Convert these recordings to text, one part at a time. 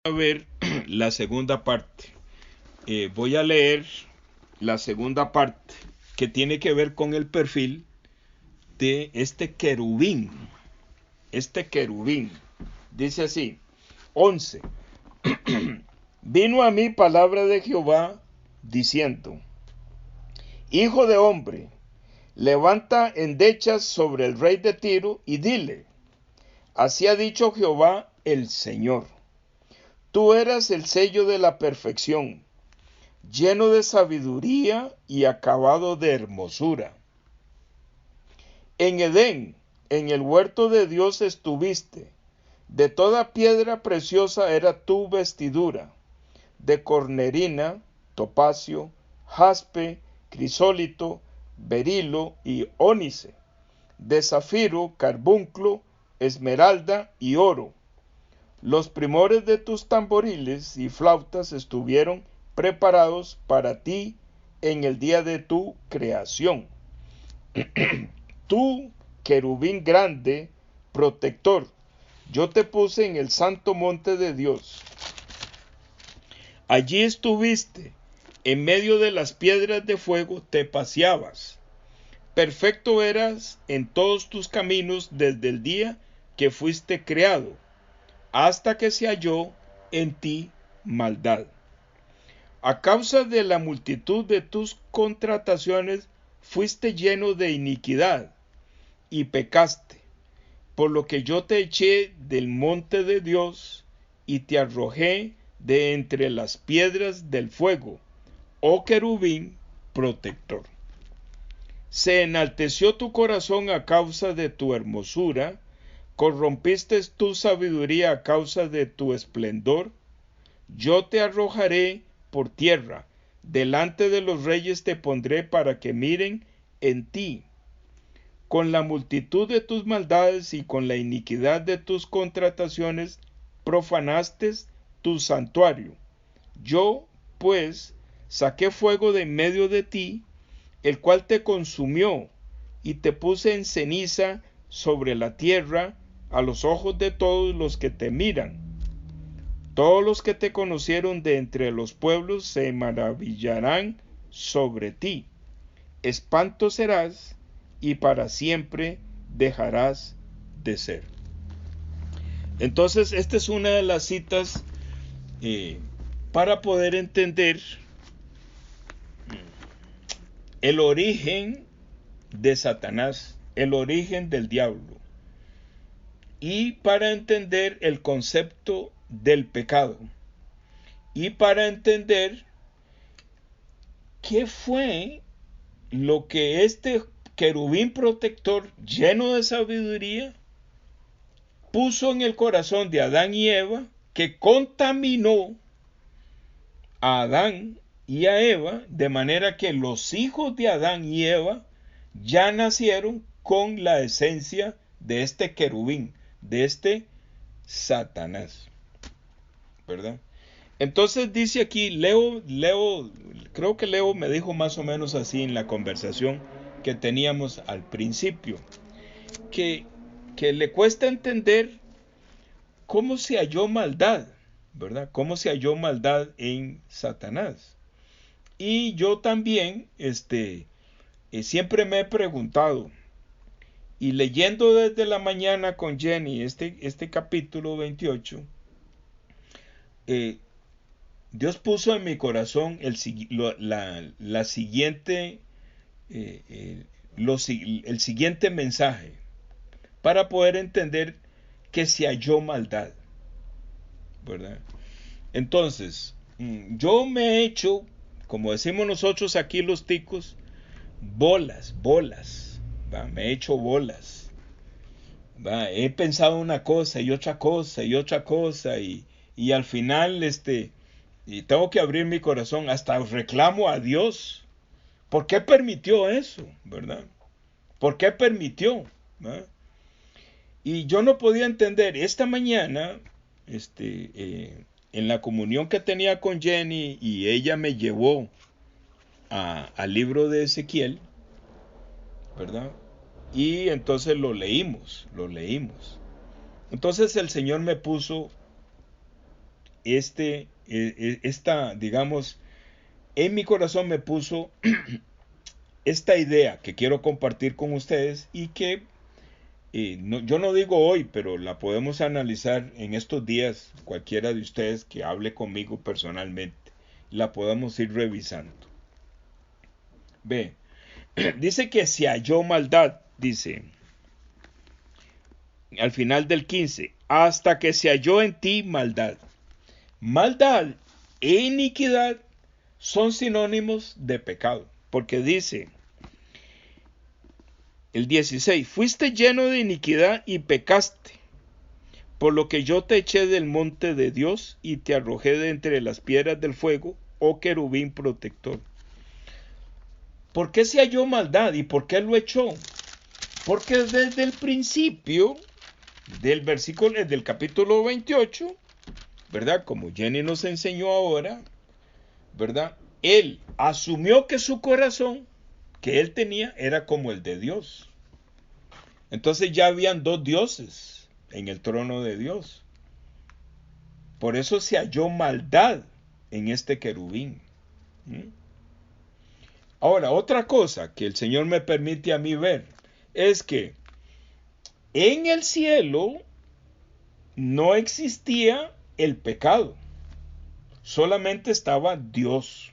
A ver la segunda parte. Voy a leer la segunda parte que tiene que ver con el perfil de este querubín. Este querubín dice así: 11. Vino a mí palabra de Jehová diciendo: Hijo de hombre, levanta endechas sobre el rey de Tiro y dile: así ha dicho Jehová el Señor. Tú eras el sello de la perfección, lleno de sabiduría y acabado de hermosura. En Edén, en el huerto de Dios estuviste. De toda piedra preciosa era tu vestidura, de cornerina, topacio, jaspe, crisólito, berilo y ónice, de zafiro, carbunclo, esmeralda y oro. Los primores de tus tamboriles y flautas estuvieron preparados para ti en el día de tu creación. Tú, querubín grande, protector, yo te puse en el santo monte de Dios. Allí estuviste, en medio de las piedras de fuego te paseabas. Perfecto eras en todos tus caminos desde el día que fuiste creado, hasta que se halló en ti maldad. A causa de la multitud de tus contrataciones fuiste lleno de iniquidad y pecaste, por lo que yo te eché del monte de Dios y te arrojé de entre las piedras del fuego, oh querubín protector. Se enalteció tu corazón a causa de tu hermosura, corrompiste tu sabiduría a causa de tu esplendor. Yo te arrojaré por tierra, delante de los reyes te pondré para que miren en ti. Con la multitud de tus maldades y con la iniquidad de tus contrataciones profanaste tu santuario. Yo, pues, saqué fuego de en medio de ti, el cual te consumió, y te puse en ceniza sobre la tierra a los ojos de todos los que te miran. Todos los que te conocieron de entre los pueblos se maravillarán sobre ti. Espanto serás y para siempre dejarás de ser. Entonces, esta es una de las citas para poder entender el origen de Satanás, el origen del diablo, y para entender el concepto del pecado, y para entender qué fue lo que este querubín protector lleno de sabiduría puso en el corazón de Adán y Eva, que contaminó a Adán y a Eva, de manera que los hijos de Adán y Eva ya nacieron con la esencia de este querubín, de este Satanás, ¿verdad? Entonces dice aquí, Leo, creo que Leo me dijo más o menos así en la conversación que teníamos al principio, que le cuesta entender cómo se halló maldad, ¿verdad? Cómo se halló maldad en Satanás. Y yo también, siempre me he preguntado, y leyendo desde la mañana con Jenny este capítulo 28, Dios puso en mi corazón el siguiente mensaje para poder entender que se halló maldad, ¿verdad? Entonces, yo me he hecho, como decimos nosotros aquí los ticos, bolas, ¿va? Me he hecho bolas, ¿va? He pensado una cosa y otra cosa y otra cosa y al final y tengo que abrir mi corazón, hasta reclamo a Dios. ¿Por qué permitió eso? ¿Verdad? ¿Por qué permitió? ¿Verdad? Y yo no podía entender. Esta mañana, en la comunión que tenía con Jenny, y ella me llevó al libro de Ezequiel, ¿verdad? Y entonces lo leímos. Entonces el Señor me puso digamos, en mi corazón me puso esta idea que quiero compartir con ustedes y que yo no digo hoy, pero la podemos analizar en estos días, cualquiera de ustedes que hable conmigo personalmente, la podemos ir revisando. Ve, dice que se halló maldad, dice, al final del 15, hasta que se halló en ti maldad. Maldad e iniquidad son sinónimos de pecado, porque dice el 16, fuiste lleno de iniquidad y pecaste, por lo que yo te eché del monte de Dios y te arrojé de entre las piedras del fuego, oh querubín protector. ¿Por qué se halló maldad y por qué lo echó? Porque desde el principio del capítulo 28, ¿verdad? Como Jenny nos enseñó ahora, ¿verdad? Él asumió que su corazón que él tenía era como el de Dios. Entonces ya habían dos dioses en el trono de Dios. Por eso se halló maldad en este querubín. Ahora, otra cosa que el Señor me permite a mí ver es que en el cielo no existía el pecado. Solamente estaba Dios,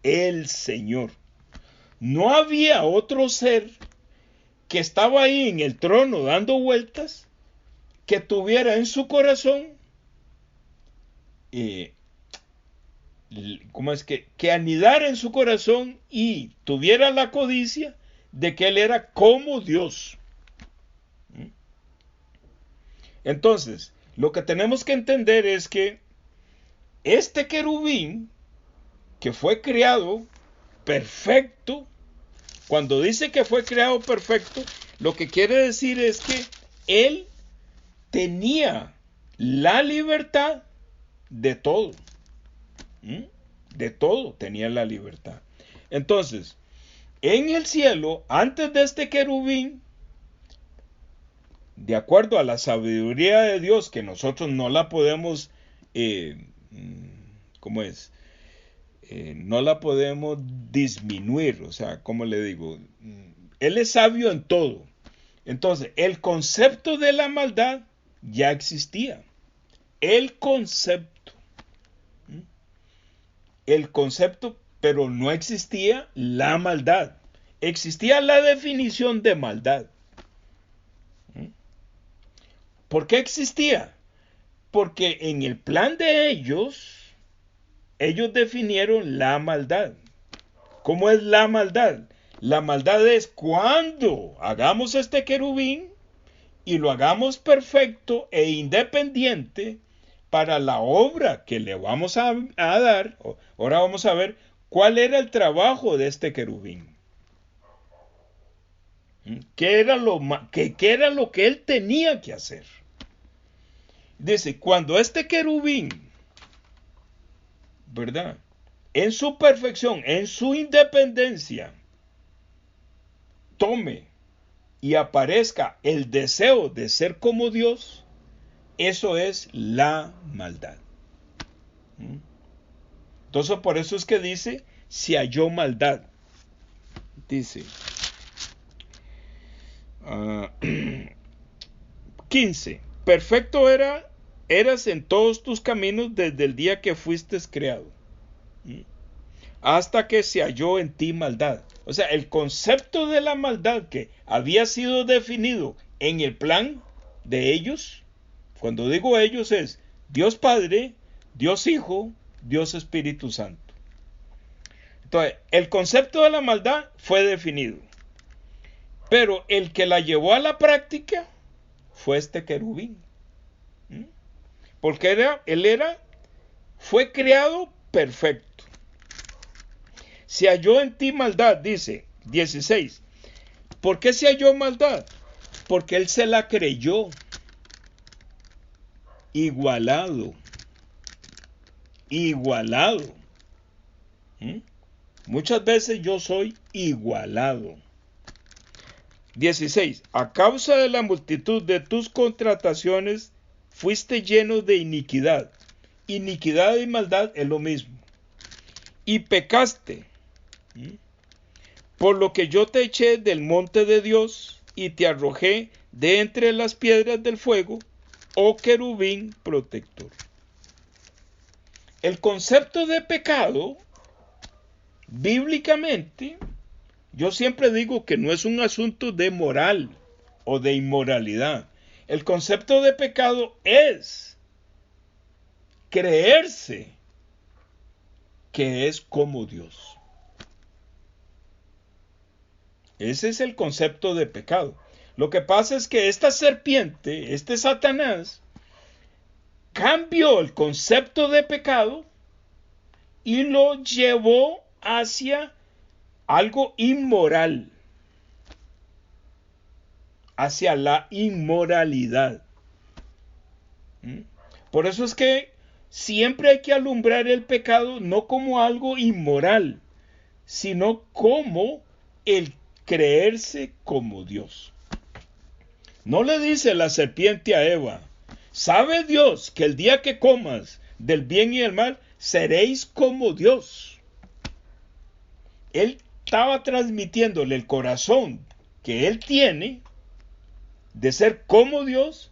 el Señor. No había otro ser que estaba ahí en el trono dando vueltas, que tuviera en su corazón, que anidara en su corazón y tuviera la codicia de que él era como Dios. Entonces, lo que tenemos que entender es que este querubín, que fue creado perfecto, cuando dice que fue creado perfecto, lo que quiere decir es que él tenía la libertad de todo. De todo tenía la libertad. Entonces, en el cielo, antes de este querubín, de acuerdo a la sabiduría de Dios, que nosotros no la podemos, no la podemos disminuir, o sea, ¿cómo le digo? Él es sabio en todo. Entonces, el concepto de la maldad ya existía. El concepto, pero no existía la maldad. Existía la definición de maldad. ¿Por qué existía? Porque en el plan de ellos definieron la maldad. ¿Cómo es la maldad? La maldad es cuando hagamos este querubín y lo hagamos perfecto e independiente para la obra que le vamos a dar. Ahora vamos a ver cuál era el trabajo de este querubín. ¿Qué era lo que él tenía que hacer? Dice, cuando este querubín, ¿verdad?, en su perfección, en su independencia, tome y aparezca el deseo de ser como Dios, eso es la maldad. Entonces, por eso es que dice, se halló maldad. Dice, 15, perfecto eras en todos tus caminos desde el día que fuiste creado, hasta que se halló en ti maldad. O sea, el concepto de la maldad que había sido definido en el plan de ellos, cuando digo ellos es Dios Padre, Dios Hijo, Dios Espíritu Santo. Entonces, el concepto de la maldad fue definido, pero el que la llevó a la práctica fue este querubín. Porque fue creado perfecto. Se halló en ti maldad, dice 16. ¿Por qué se halló maldad? Porque él se la creyó. Igualado. Muchas veces yo soy igualado. 16. A causa de la multitud de tus contrataciones fuiste lleno de iniquidad, iniquidad y maldad es lo mismo. Y pecaste, por lo que yo te eché del monte de Dios y te arrojé de entre las piedras del fuego, oh querubín protector. El concepto de pecado, bíblicamente, yo siempre digo que no es un asunto de moral o de inmoralidad. El concepto de pecado es creerse que es como Dios. Ese es el concepto de pecado. Lo que pasa es que esta serpiente, este Satanás, cambió el concepto de pecado y lo llevó hacia algo inmoral, hacia la inmoralidad. Por eso es que siempre hay que alumbrar el pecado no como algo inmoral, sino como el creerse como Dios. No le dice la serpiente a Eva: ¿sabe Dios que el día que comas del bien y el mal, seréis como Dios? Él estaba transmitiéndole el corazón que él tiene de ser como Dios,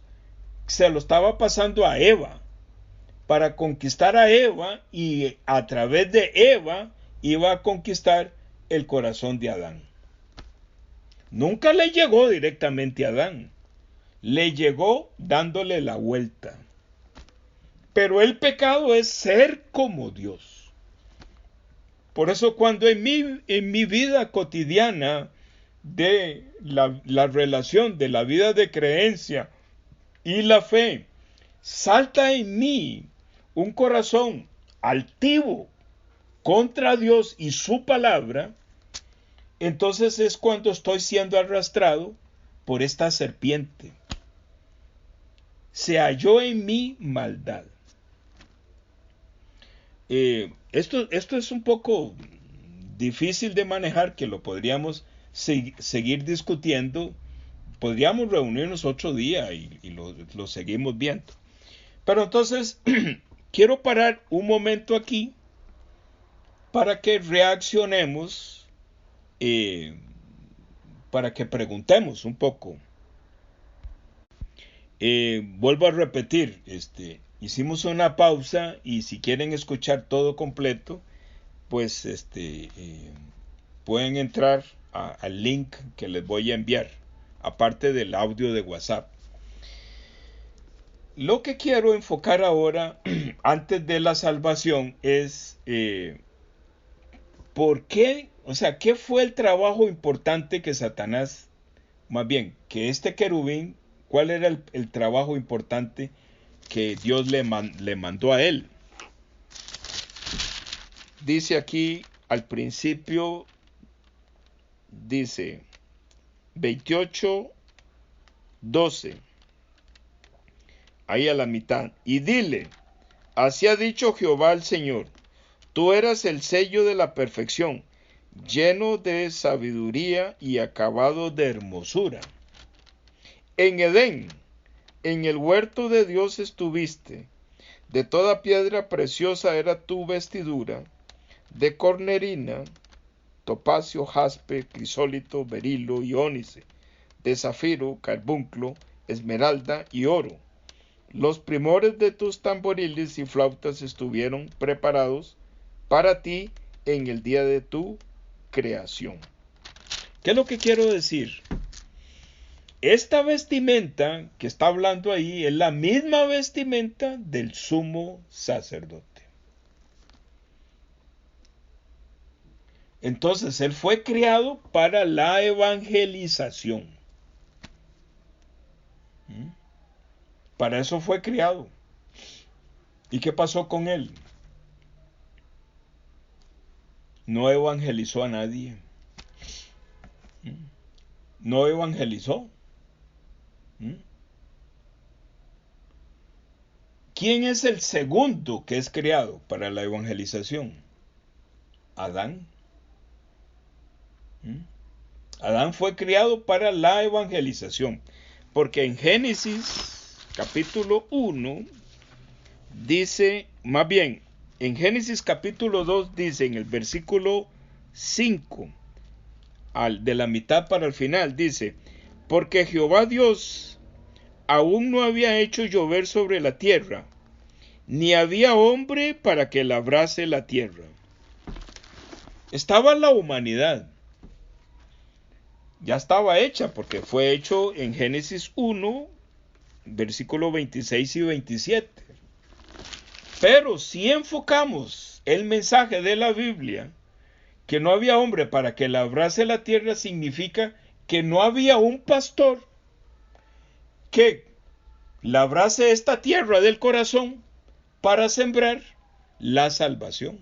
se lo estaba pasando a Eva, para conquistar a Eva, y a través de Eva iba a conquistar el corazón de Adán. Nunca le llegó directamente a Adán, le llegó dándole la vuelta. Pero el pecado es ser como Dios. Por eso cuando en mi vida cotidiana de la relación de la vida de creencia y la fe, salta en mí un corazón altivo contra Dios y su palabra, entonces es cuando estoy siendo arrastrado por esta serpiente. Se halló en mí maldad. Esto es un poco difícil de manejar, que lo podríamos seguir discutiendo. Podríamos reunirnos otro día y lo seguimos viendo. Pero entonces quiero parar un momento aquí para que reaccionemos, para que preguntemos un poco. Vuelvo a repetir, hicimos una pausa, y si quieren escuchar todo completo, pues pueden entrar al link que les voy a enviar, aparte del audio de WhatsApp. Lo que quiero enfocar ahora, antes de la salvación, es ¿por qué? O sea, ¿qué fue el trabajo importante que Satanás, más bien, que este querubín, cuál era el trabajo importante que Dios le mandó a él? Dice aquí al principio, dice 28:12, ahí a la mitad: y dile, así ha dicho Jehová el Señor, tú eras el sello de la perfección, lleno de sabiduría y acabado de hermosura. En Edén, en el huerto de Dios estuviste, de toda piedra preciosa era tu vestidura, de cornerina, topacio, jaspe, crisólito, berilo y ónice, de zafiro, carbunclo, esmeralda y oro. Los primores de tus tamboriles y flautas estuvieron preparados para ti en el día de tu creación. ¿Qué es lo que quiero decir? Esta vestimenta que está hablando ahí es la misma vestimenta del sumo sacerdote. Entonces, él fue creado para la evangelización. Para eso fue creado. ¿Y qué pasó con él? No evangelizó a nadie. No evangelizó. ¿Quién es el segundo que es creado para la evangelización? Adán. Adán fue creado para la evangelización, porque en Génesis capítulo 1 dice más bien, en Génesis capítulo 2 dice en el versículo 5, de la mitad para el final, dice: porque Jehová Dios aún no había hecho llover sobre la tierra, ni había hombre para que labrase la tierra. Estaba la humanidad, ya estaba hecha, porque fue hecho en Génesis 1, versículos 26 y 27. Pero si enfocamos el mensaje de la Biblia, que no había hombre para que labrase la tierra, significa que no había un pastor que labrase esta tierra del corazón para sembrar la salvación.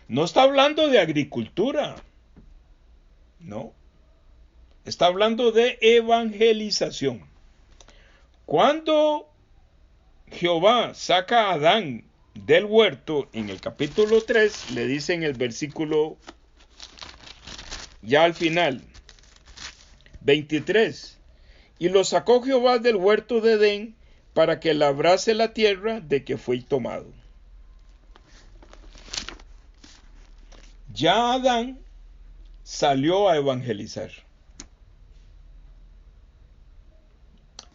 No está hablando de agricultura, no. Está hablando de evangelización. Cuando Jehová saca a Adán del huerto, en el capítulo 3, le dice en el versículo, ya al final, 23, y lo sacó Jehová del huerto de Edén para que labrase la tierra de que fue tomado. Ya Adán salió a evangelizar.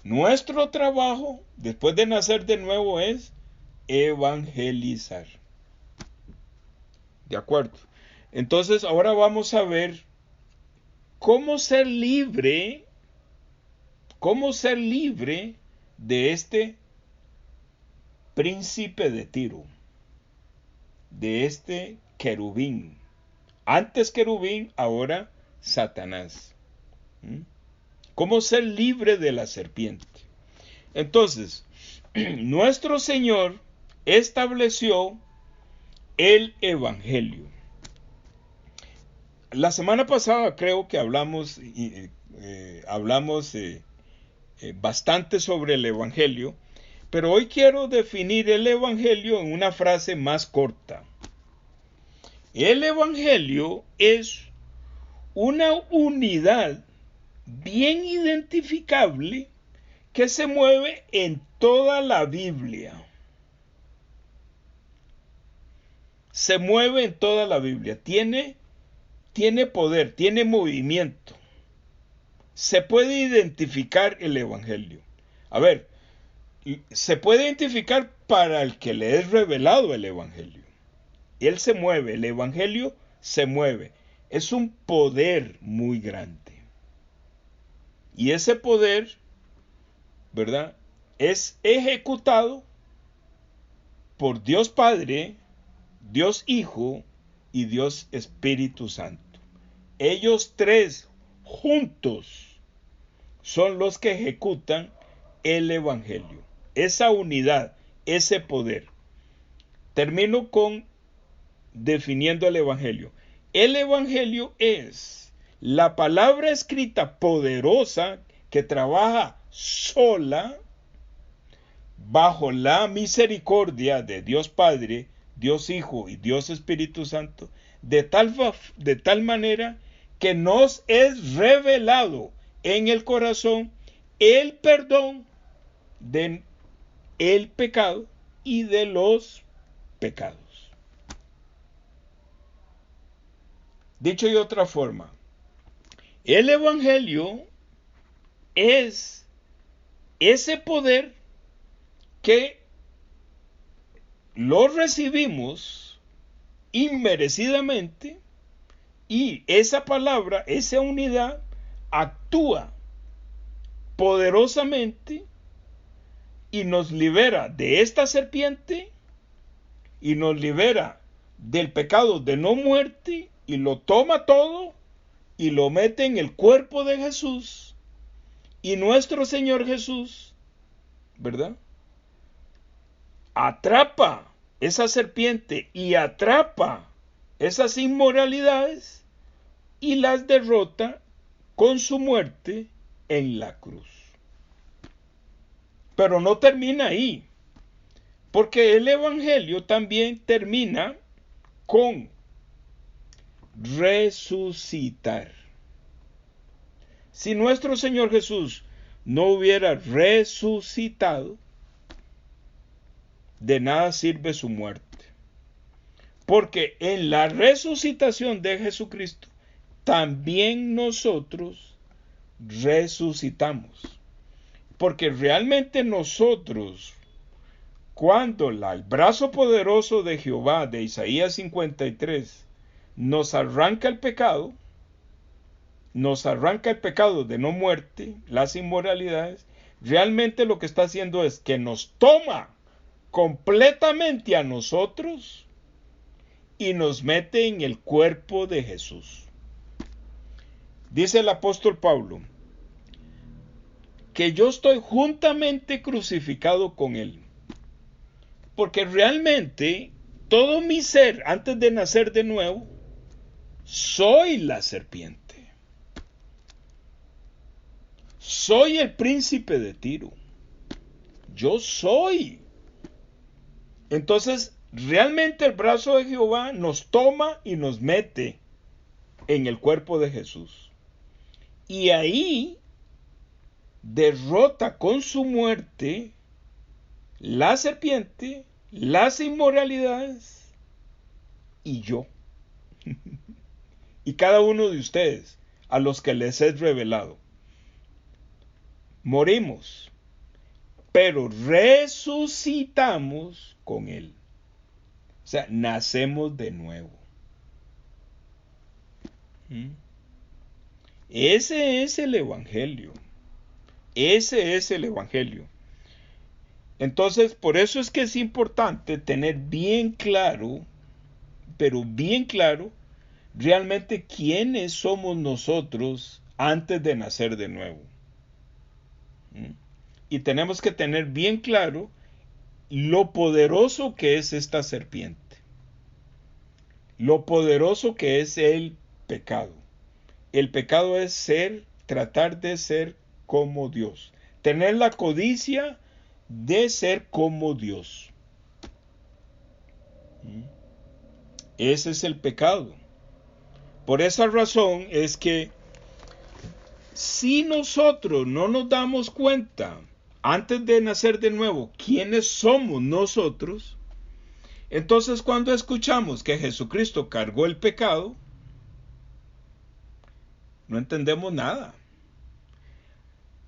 Nuestro trabajo, después de nacer de nuevo, es evangelizar. ¿De acuerdo? Entonces, ahora vamos a ver cómo ser libre de este príncipe de Tiro, de este querubín. Antes querubín, ahora Satanás. ¿Cómo ser libre de la serpiente? Entonces, nuestro Señor estableció el evangelio. La semana pasada creo que hablamos bastante sobre el evangelio, pero hoy quiero definir el evangelio en una frase más corta. El evangelio es una unidad bien identificable que se mueve en toda la Biblia. Se mueve en toda la Biblia. Tiene poder, tiene movimiento. Se puede identificar el evangelio. A ver, se puede identificar para el que le es revelado el evangelio. Él se mueve, el evangelio se mueve. Es un poder muy grande. Y ese poder, ¿verdad?, es ejecutado por Dios Padre, Dios Hijo y Dios Espíritu Santo. Ellos tres juntos son los que ejecutan el evangelio. Esa unidad, ese poder. Termino con definiendo el evangelio. El evangelio es la palabra escrita poderosa que trabaja sola bajo la misericordia de Dios Padre, Dios Hijo y Dios Espíritu Santo, de tal manera que nos es revelado en el corazón el perdón del pecado y de los pecados. Dicho de otra forma, el evangelio es ese poder que lo recibimos inmerecidamente, y esa palabra, esa unidad, actúa poderosamente y nos libera de esta serpiente y nos libera del pecado de no muerte, y lo toma todo y lo mete en el cuerpo de Jesús, y nuestro Señor Jesús, ¿verdad?, atrapa esa serpiente y atrapa esas inmoralidades y las derrota con su muerte en la cruz. Pero no termina ahí, porque el evangelio también termina con resucitar. Si nuestro Señor Jesús no hubiera resucitado, de nada sirve su muerte. Porque en la resucitación de Jesucristo, también nosotros resucitamos. Porque realmente nosotros, cuando el brazo poderoso de Jehová, de Isaías 53, nos arranca el pecado de no muerte, las inmoralidades, realmente lo que está haciendo es que nos toma completamente a nosotros y nos mete en el cuerpo de Jesús. Dice el apóstol Pablo, que yo estoy juntamente crucificado con él. Porque realmente todo mi ser, antes de nacer de nuevo, soy la serpiente. Soy el príncipe de Tiro. Yo soy. Entonces, realmente el brazo de Jehová nos toma y nos mete en el cuerpo de Jesús. Y ahí derrota con su muerte la serpiente, las inmoralidades y yo. Y cada uno de ustedes, a los que les es revelado. Morimos, pero resucitamos con él. O sea, nacemos de nuevo. Ese es el Evangelio. Ese es el Evangelio. Entonces, por eso es que es importante tener bien claro, pero bien claro, realmente quiénes somos nosotros antes de nacer de nuevo. Y tenemos que tener bien claro lo poderoso que es esta serpiente. Lo poderoso que es el pecado. El pecado es tratar de ser como Dios. Tener la codicia de ser como Dios. Ese es el pecado. Por esa razón es que si nosotros no nos damos cuenta antes de nacer de nuevo quiénes somos nosotros, entonces cuando escuchamos que Jesucristo cargó el pecado, no entendemos nada.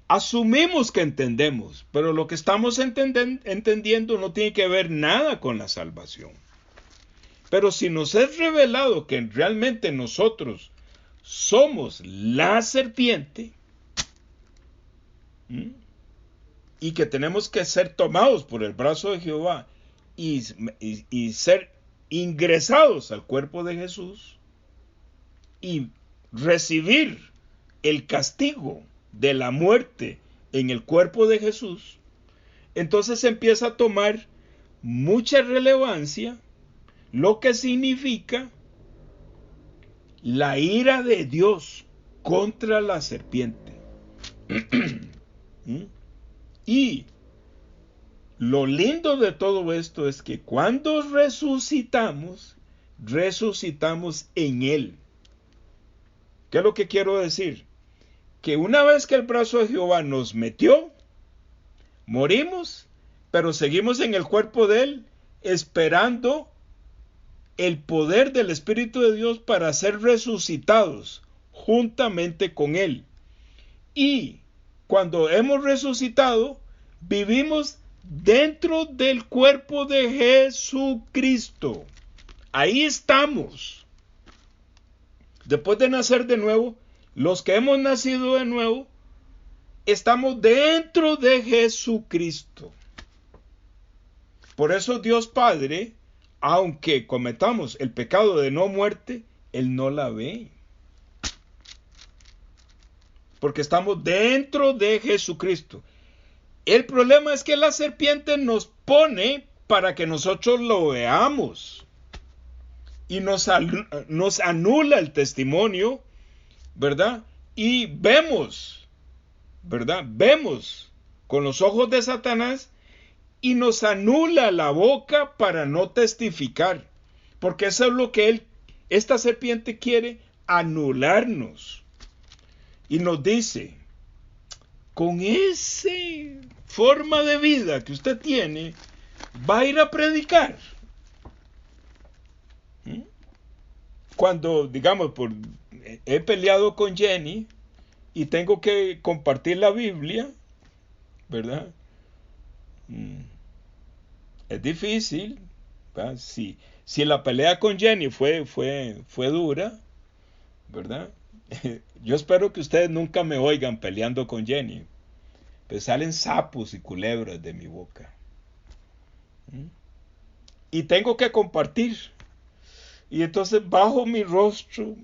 Asumimos que entendemos, pero lo que estamos entendiendo no tiene que ver nada con la salvación. Pero si nos es revelado que realmente nosotros somos la serpiente, y que tenemos que ser tomados por el brazo de Jehová y ser ingresados al cuerpo de Jesús y recibir el castigo de la muerte en el cuerpo de Jesús, entonces empieza a tomar mucha relevancia lo que significa la ira de Dios contra la serpiente. Y lo lindo de todo esto es que cuando resucitamos en Él. ¿Qué es lo que quiero decir? Que una vez que el brazo de Jehová nos metió, morimos, pero seguimos en el cuerpo de Él, esperando el poder del Espíritu de Dios para ser resucitados juntamente con Él. Y cuando hemos resucitado, vivimos dentro del cuerpo de Jesucristo. Ahí estamos. Después de nacer de nuevo, los que hemos nacido de nuevo, estamos dentro de Jesucristo. Por eso Dios Padre, aunque cometamos el pecado de no muerte, Él no la ve. Porque estamos dentro de Jesucristo. El problema es que la serpiente nos pone para que nosotros lo veamos. Y nos anula el testimonio, ¿verdad? Y vemos, ¿verdad? Vemos con los ojos de Satanás y nos anula la boca para no testificar. Porque eso es lo que esta serpiente quiere, anularnos. Y nos dice, con esa forma de vida que usted tiene, va a ir a predicar. ¿Mm? Cuando, digamos, he peleado con Jenny y tengo que compartir la Biblia, ¿verdad? Es difícil, ¿verdad? Si la pelea con Jenny fue dura, ¿verdad? Yo espero que ustedes nunca me oigan peleando con Jenny, pues salen sapos y culebras de mi boca. Y tengo que compartir. Y entonces bajo mi rostro,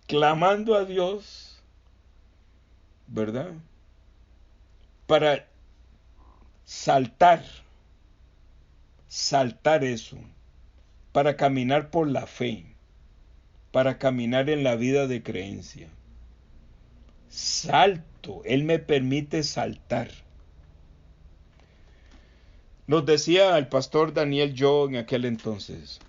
clamando a Dios, ¿verdad? Para saltar eso, para caminar por la fe, para caminar en la vida de creencia. Salto, Él me permite saltar. Nos decía el pastor Daniel Yo en aquel entonces,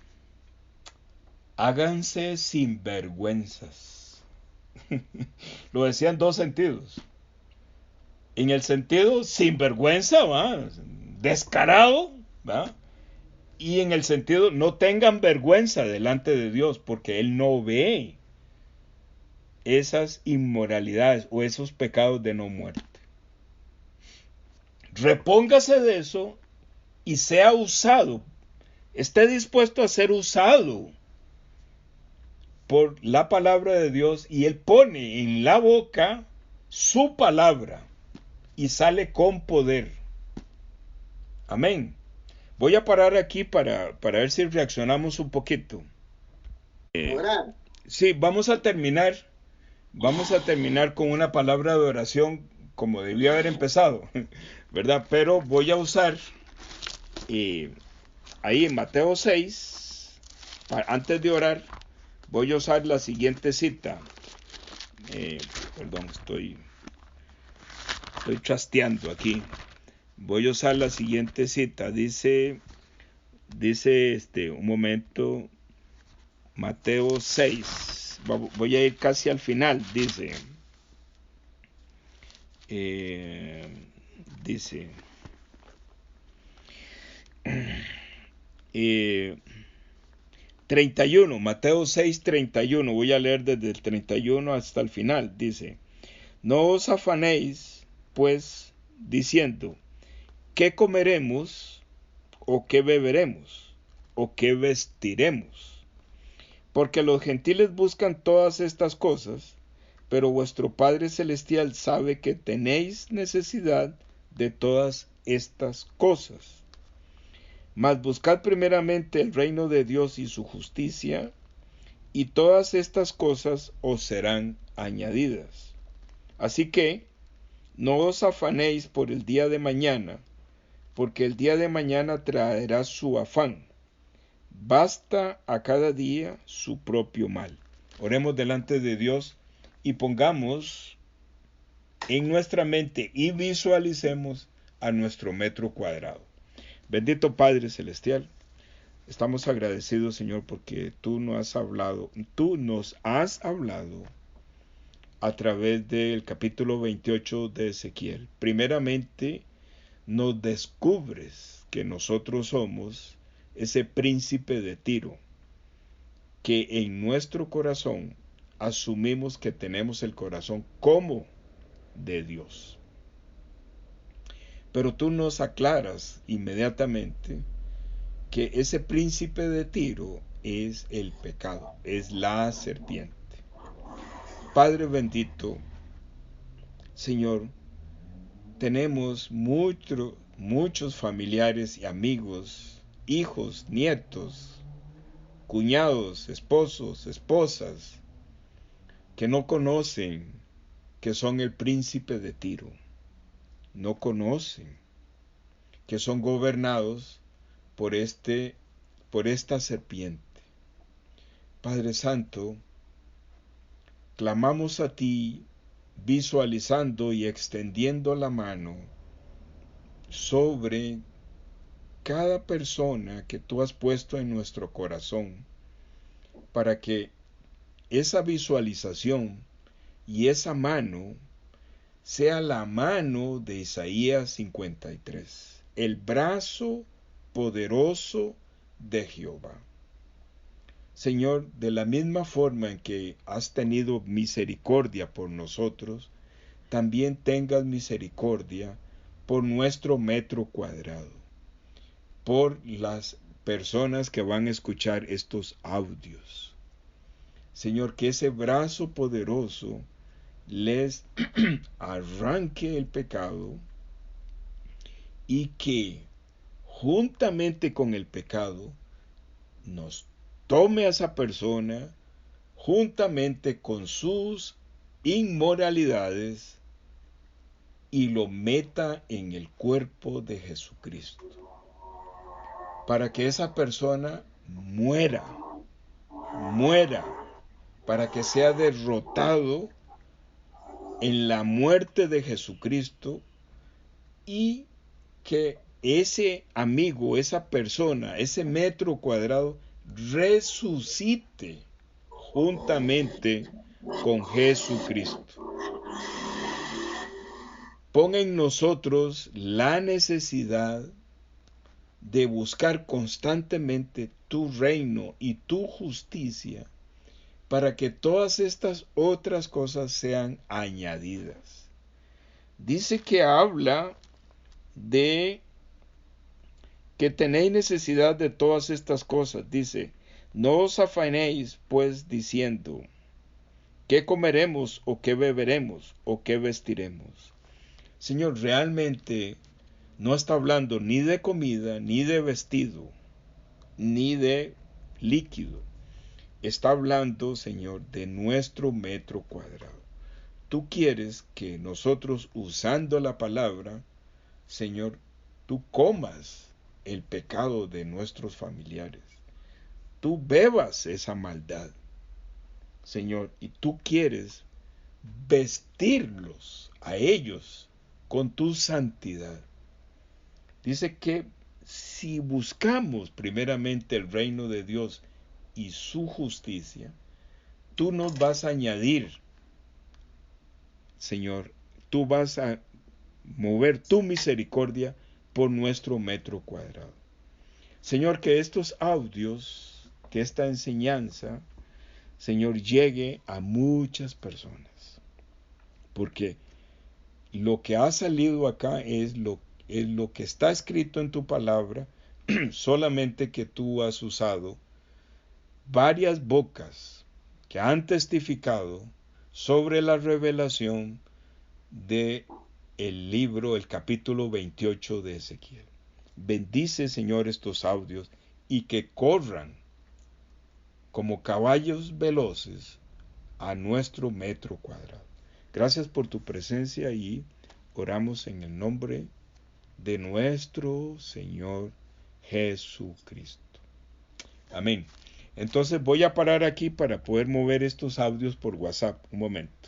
háganse sinvergüenzas. Lo decía en dos sentidos. En el sentido sinvergüenza, ¿va? Descarado, ¿va? Y en el sentido no tengan vergüenza delante de Dios, porque Él no ve esas inmoralidades o esos pecados de no muerte. Repóngase de eso y sea usado, esté dispuesto a ser usado por la palabra de Dios, y Él pone en la boca su palabra y sale con poder. Amén. Voy a parar aquí para ver si reaccionamos un poquito. Sí, vamos a terminar con una palabra de oración como debía haber empezado, ¿verdad? Pero voy a usar ahí en Mateo 6, antes de orar, voy a usar la siguiente cita. Perdón, estoy trasteando aquí. Voy a usar la siguiente cita. Dice un momento, Mateo 6. Voy a ir casi al final. Dice 31, Mateo 6, 31. Voy a leer desde el 31 hasta el final. Dice, no os afanéis, pues, diciendo, ¿qué comeremos? ¿O qué beberemos? ¿O qué vestiremos? Porque los gentiles buscan todas estas cosas, pero vuestro Padre Celestial sabe que tenéis necesidad de todas estas cosas. Mas buscad primeramente el reino de Dios y su justicia, y todas estas cosas os serán añadidas. Así que, no os afanéis por el día de mañana, porque el día de mañana traerá su afán. Basta a cada día su propio mal. Oremos delante de Dios y pongamos en nuestra mente y visualicemos a nuestro metro cuadrado. Bendito Padre Celestial, estamos agradecidos, Señor, porque tú nos has hablado a través del capítulo 28 de Ezequiel. Primeramente, nos descubres que nosotros somos ese príncipe de Tiro, que en nuestro corazón asumimos que tenemos el corazón como de Dios. Pero tú nos aclaras inmediatamente que ese príncipe de Tiro es el pecado, es la serpiente. Padre bendito, Señor, tenemos muchos familiares y amigos, hijos, nietos, cuñados, esposos, esposas, que no conocen que son el príncipe de Tiro. No conocen que son gobernados por esta serpiente. Padre Santo, clamamos a ti visualizando y extendiendo la mano sobre cada persona que tú has puesto en nuestro corazón, para que esa visualización y esa mano sea la mano de Isaías 53, el brazo poderoso de Jehová. Señor, de la misma forma en que has tenido misericordia por nosotros, también tengas misericordia por nuestro metro cuadrado, por las personas que van a escuchar estos audios. Señor, que ese brazo poderoso les arranque el pecado y que juntamente con el pecado nos tome a esa persona juntamente con sus inmoralidades y lo meta en el cuerpo de Jesucristo, para que esa persona muera, para que sea derrotado en la muerte de Jesucristo y que ese amigo, esa persona, ese metro cuadrado resucite juntamente con Jesucristo. Pon en nosotros la necesidad de buscar constantemente tu reino y tu justicia para que todas estas otras cosas sean añadidas. Dice que habla de que tenéis necesidad de todas estas cosas. Dice, no os afanéis pues diciendo, ¿qué comeremos o qué beberemos o qué vestiremos? Señor, realmente no está hablando ni de comida, ni de vestido, ni de líquido. Está hablando, Señor, de nuestro metro cuadrado. Tú quieres que nosotros, usando la palabra, Señor, tú comas el pecado de nuestros familiares. Tú bebas esa maldad, Señor, y tú quieres vestirlos a ellos con tu santidad. Dice que si buscamos primeramente el reino de Dios y su justicia, tú nos vas a añadir, Señor, tú vas a mover tu misericordia por nuestro metro cuadrado. Señor, que estos audios, que esta enseñanza, Señor, llegue a muchas personas, porque lo que ha salido acá es lo que está escrito en tu palabra, solamente que tú has usado varias bocas que han testificado sobre la revelación de el libro, el capítulo 28 de Ezequiel. Bendice, Señor, estos audios y que corran como caballos veloces a nuestro metro cuadrado. Gracias por tu presencia y oramos en el nombre de nuestro Señor Jesucristo. Amén. Entonces voy a parar aquí para poder mover estos audios por WhatsApp. Un momento.